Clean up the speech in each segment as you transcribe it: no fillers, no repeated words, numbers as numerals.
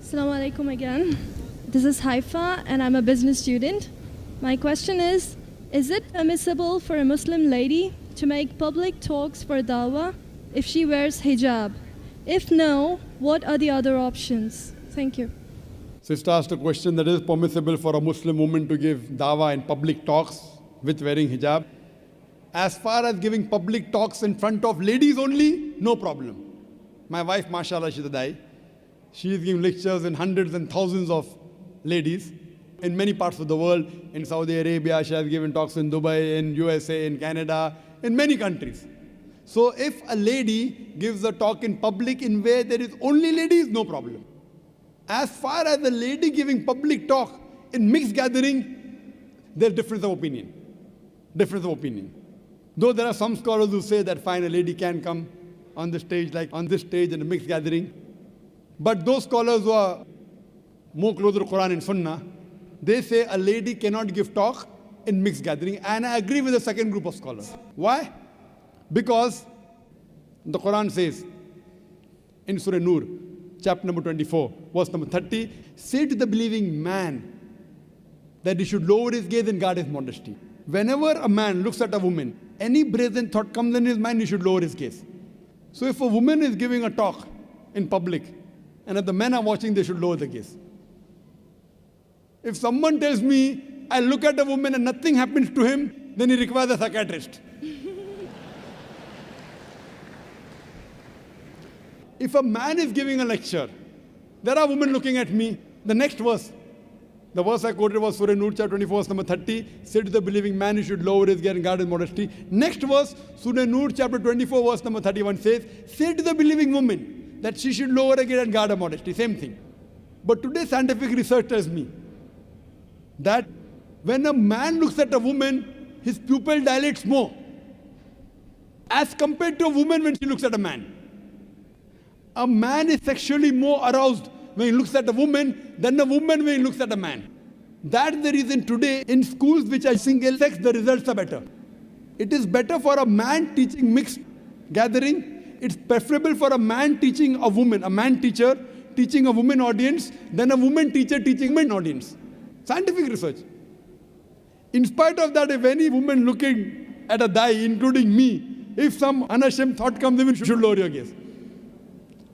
Assalamu alaikum again. This is Haifa and I'm a business student. My question is it permissible for a Muslim lady to make public talks for dawah if she wears hijab? If no, what are the other options? Thank you. Sister asked a question that is permissible for a Muslim woman to give dawah in public talks with wearing hijab. As far as giving public talks in front of ladies only, no problem. My wife, mashallah, she's a dai. She is giving lectures in hundreds and thousands of ladies in many parts of the world. In Saudi Arabia, she has given talks in Dubai, in USA, in Canada, in many countries. So if a lady gives a talk in public in where there is only ladies, no problem. As far as a lady giving public talk in mixed gathering, there's difference of opinion. Difference of opinion. Though there are some scholars who say that fine, a lady can come on the stage, like on this stage in a mixed gathering. But those scholars who are more closer to Quran and Sunnah, they say a lady cannot give talk in mixed gathering. And I agree with the second group of scholars. Why? Because the Quran says in Surah Nur, chapter number 24, verse number 30, say to the believing man that he should lower his gaze and guard his modesty. Whenever a man looks at a woman, any brazen thought comes in his mind, he should lower his gaze. So if a woman is giving a talk in public, and if the men are watching, they should lower the gaze. If someone tells me, I look at a woman and nothing happens to him, then he requires a psychiatrist. If a man is giving a lecture, there are women looking at me. The next verse, the verse I quoted was Surah Nur, chapter 24, verse number 30. Say to the believing man, he should lower his gaze and guard his modesty. Next verse, Surah Nur, chapter 24, verse number 31 says, say to the believing woman that she should lower her gaze and guard her modesty. Same thing. But today scientific research tells me that when a man looks at a woman, his pupil dilates more as compared to a woman when she looks at a man. A man is sexually more aroused when he looks at a woman than a woman when he looks at a man. That's the reason today in schools which are single sex, the results are better. It is better for a man teaching mixed gathering. It's preferable for a man teaching a woman, a man teacher teaching a woman audience than a woman teacher teaching men audience. Scientific research. In spite of that, if any woman looking at a dai, including me, if some unashamed thought comes in, you should lower your gaze.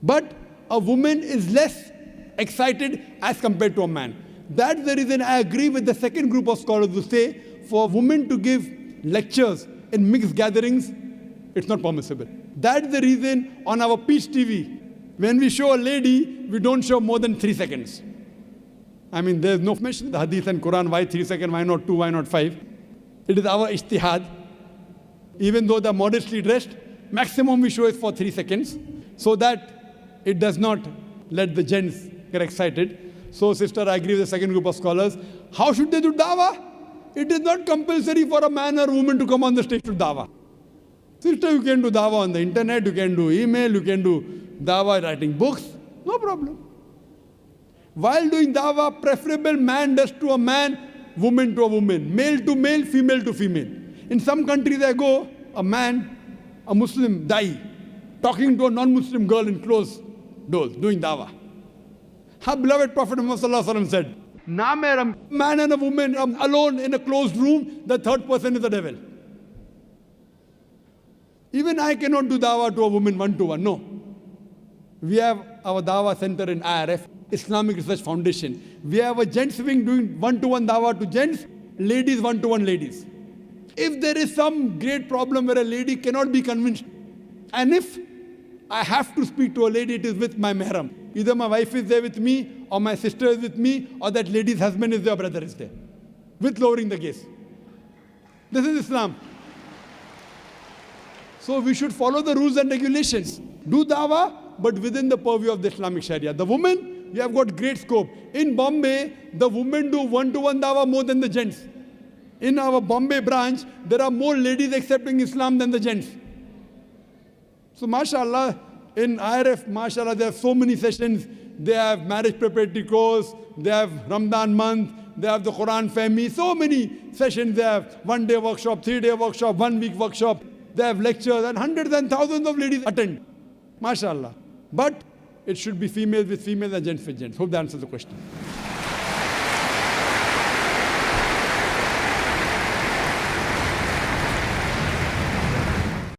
But a woman is less excited as compared to a man. That's the reason I agree with the second group of scholars who say for women to give lectures in mixed gatherings, it's not permissible. That's the reason on our Peace TV, when we show a lady, we don't show more than 3 seconds. I mean, there's no mention in the Hadith and Quran, why 3 seconds, why not 2, why not 5. It is our ijtihad. Even though they're modestly dressed, maximum we show is for 3 seconds, so that it does not let the gents get excited. So, sister, I agree with the second group of scholars. How should they do dawah? It is not compulsory for a man or woman to come on the stage to dawah. Sister, you can do dawah on the internet, you can do email, you can do dawah writing books, no problem. While doing dawah, preferable man does to a man, woman to a woman, male to male, female to female. In some countries I go, a man, a Muslim dai, talking to a non-Muslim girl in closed doors, doing dawah. Our beloved Prophet Muhammad said, "Na mera man and a woman alone in a closed room, the third person is the devil." Even I cannot do dawah to a woman one-to-one, no. We have our dawah center in IRF, Islamic Research Foundation. We have a gents wing doing one-to-one dawah to gents, ladies one-to-one ladies. If there is some great problem where a lady cannot be convinced, and if I have to speak to a lady, it is with my mahram. Either my wife is there with me, or my sister is with me, or that lady's husband is there, or brother is there. With lowering the gaze. This is Islam. So we should follow the rules and regulations. Do dawah, but within the purview of the Islamic Sharia. The women, we have got great scope. In Bombay, the women do one-to-one dawah more than the gents. In our Bombay branch, there are more ladies accepting Islam than the gents. So mashallah, in IRF, mashallah, there are so many sessions. They have marriage preparatory course, they have Ramadan month, they have the Quran Fehmi, so many sessions. They have 1-day workshop, 3-day workshop, 1-week workshop. They have lectures and hundreds and thousands of ladies attend. MashaAllah. But it should be females with females and gents with gents. Hope that answers the question.